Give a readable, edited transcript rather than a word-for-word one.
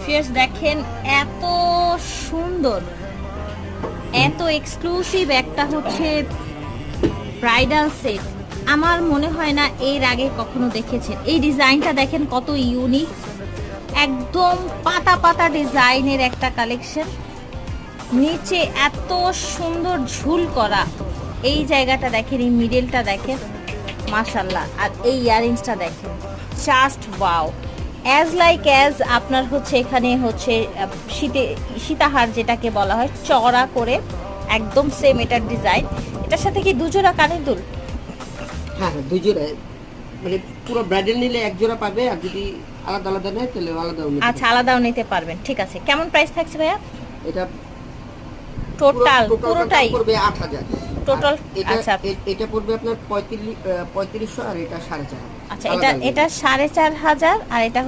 Fierce দেখেন, এত সুন্দর, এত এক্সক্লুসিভ একটা হচ্ছে ব্রাইডাল সেট। আমার মনে হয় না এর আগে কখনো দেখেছেন। এই ডিজাইনটা দেখেন কত ইউনিক, একদম পাতা পাতা ডিজাইনের একটা কালেকশন। নিচে এত সুন্দর ঝুল করা, এই জায়গাটা দেখেন, এই মিডলটা দেখেন, মাশাল্লাহ। আর এই ইয়ারিংসটা দেখেন, just wow. As like as আপনার হচ্ছে এখানে হচ্ছে সীতাহার যেটাকে বলা হয়, চড়া করে একদম সেম এটার ডিজাইন। এটার সাথে কি দুজোড়া কানের দুল? হ্যাঁ হ্যাঁ, দুই জোড়া, মানে পুরো ব্রাইডাল নিলে এক জোড়া পাবে, আর যদি আলাদা আলাদা নেয় তাহলে আলাদাও নিতে আচ্ছা, আলাদাও নিতে পারবেন, ঠিক আছে। কেমন প্রাইস থাকছে ভাইয়া? এটা টোটাল পুরোটাই পড়বে 8000 টোটাল। আচ্ছা এটা পড়বে আপনার 3500 আর এটা 4500। আচ্ছা, এটা 4500 আর এটা